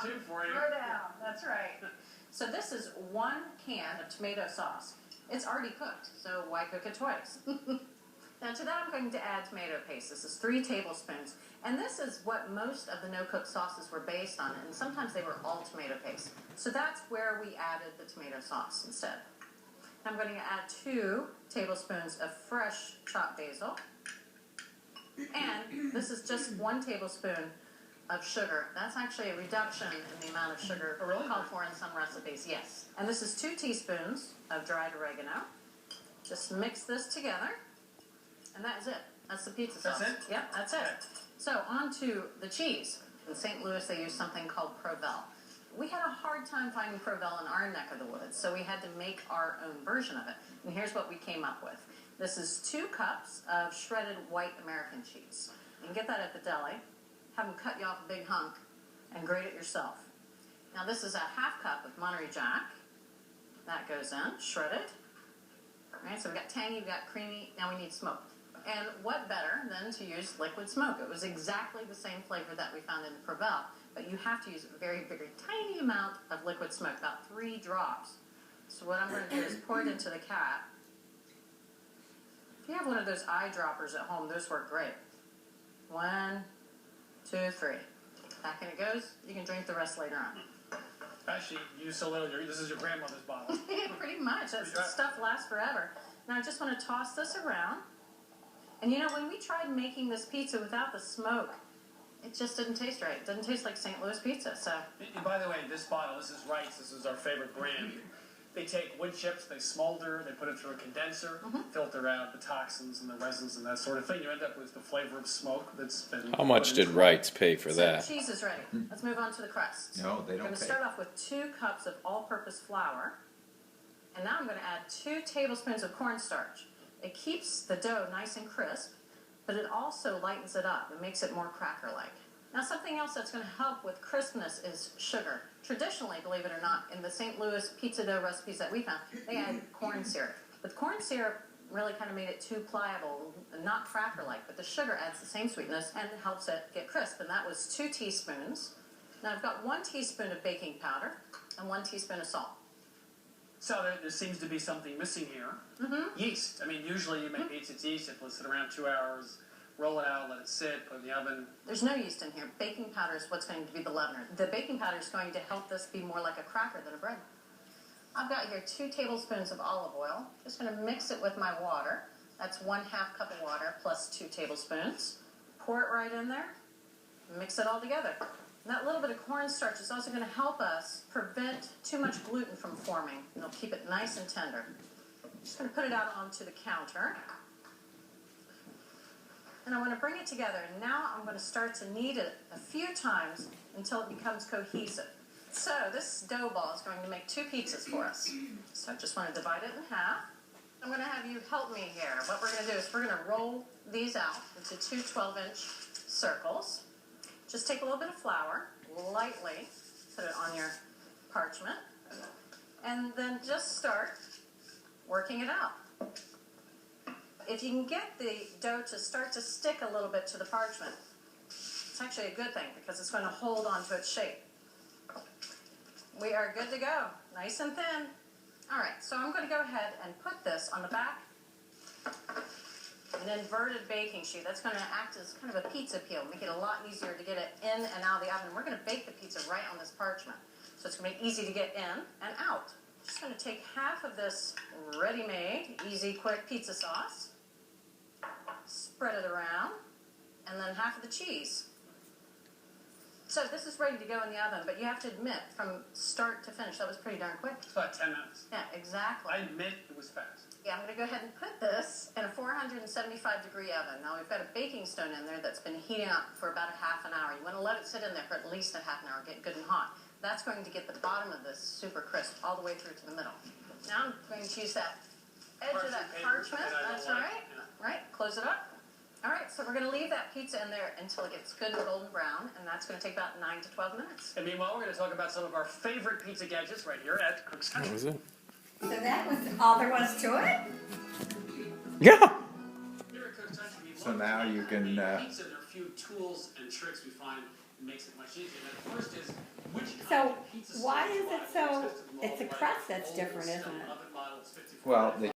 Two for you. Throw down. That's right. So this is 1 can of tomato sauce. It's already cooked, so why cook it twice? Now to that I'm going to add tomato paste. This is 3 tablespoons. And this is what most of the no-cook sauces were based on, and sometimes they were all tomato paste. So that's where we added the tomato sauce instead. I'm going to add 2 tablespoons of fresh chopped basil. And this is just 1 tablespoon of sugar. That's actually a reduction in the amount of sugar called for in some recipes, yes. And this is 2 teaspoons of dried oregano. Just mix this together, and that is it. That's the pizza sauce. That's it? Yep, that's it. So on to the cheese. In St. Louis, they use something called Provel. We had a hard time finding Provel in our neck of the woods, so we had to make our own version of it. And here's what we came up with. This is 2 cups of shredded white American cheese. You can get that at the deli. Have them cut you off a big hunk and grate it yourself. Now this is a ½ cup of Monterey Jack. That goes in, shredded. All right, so we've got tangy, we've got creamy, now we need smoke. And what better than to use liquid smoke? It was exactly the same flavor that we found in Provel, but you have to use a very, very tiny amount of liquid smoke, about 3 drops. So what I'm going to do is pour it into the cap. If you have one of those eyedroppers at home, those work great. 1, 2, 3. Back in it goes. You can drink the rest later on. Actually, you use so little. This is your grandmother's bottle. Pretty much. That stuff lasts forever. Now I just want to toss this around. And you know, when we tried making this pizza without the smoke, it just didn't taste right. It doesn't taste like St. Louis pizza. So. By the way, this bottle, this is Wright's. This is our favorite brand. They take wood chips, they smolder, they put it through a condenser, filter out the toxins and the resins and that sort of thing. You end up with the flavor of smoke that's been... How much did Wright's pay for that? So cheese is ready. Let's move on to the crust. No, they don't I'm going to pay. start off with 2 cups of all-purpose flour. And now I'm going to add 2 tablespoons of cornstarch. It keeps the dough nice and crisp, but it also lightens it up. It makes it more cracker-like. Now something else that's going to help with crispness is sugar. Traditionally, believe it or not, in the St. Louis pizza dough recipes that we found, they add corn syrup. But corn syrup really kind of made it too pliable, not cracker-like, but the sugar adds the same sweetness and helps it get crisp, and that was 2 teaspoons. Now I've got 1 teaspoon of baking powder and 1 teaspoon of salt. So there seems to be something missing here. Yeast. I mean, usually you make pizza, it's yeast. It will sit around 2 hours. Roll it out, let it sit, put it in the oven. There's no yeast in here. Baking powder is what's going to be the leavener. The baking powder is going to help this be more like a cracker than a bread. I've got here 2 tablespoons of olive oil. Just going to mix it with my water. That's 1/2 cup of water plus 2 tablespoons. Pour it right in there. Mix it all together. And that little bit of cornstarch is also going to help us prevent too much gluten from forming. It'll keep it nice and tender. Just going to put it out onto the counter. And I want to bring it together. And now I'm going to start to knead it a few times until it becomes cohesive. So this dough ball is going to make 2 pizzas for us. So I just want to divide it in half. I'm going to have you help me here. What we're going to do is we're going to roll these out into 2 12-inch circles. Just take a little bit of flour, lightly put it on your parchment, and then just start working it out. If you can get the dough to start to stick a little bit to the parchment, it's actually a good thing because it's going to hold on to its shape. We are good to go. Nice and thin. All right, so I'm going to go ahead and put this on the back an inverted baking sheet. That's going to act as kind of a pizza peel, make it a lot easier to get it in and out of the oven. We're going to bake the pizza right on this parchment, so it's going to be easy to get in and out. Just going to take half of this ready-made, easy, quick pizza sauce, spread it around, and then half of the cheese. So this is ready to go in the oven, but you have to admit, from start to finish, that was pretty darn quick. It's about 10 minutes. Yeah, exactly. I admit it was fast. Yeah, I'm going to go ahead and put this in a 475-degree oven. Now, we've got a baking stone in there that's been heating up for about a half an hour. You want to let it sit in there for at least a half an hour, get good and hot. That's going to get the bottom of this super crisp all the way through to the middle. Now I'm going to use that edge of that parchment. That's right. Right, close it up. All right, so we're going to leave that pizza in there until it gets good and golden brown, and that's going to take about 9 to 12 minutes. And meanwhile, we're going to talk about some of our favorite pizza gadgets right here at Cook's Country. What was it? So that was all there was to it? Yeah. Here at Cook's Country, we So love now you can, pizza. There are a few tools and tricks we find that makes it much easier. And the first is, which So why is it so? It's a crust that's different, isn't it? Well, they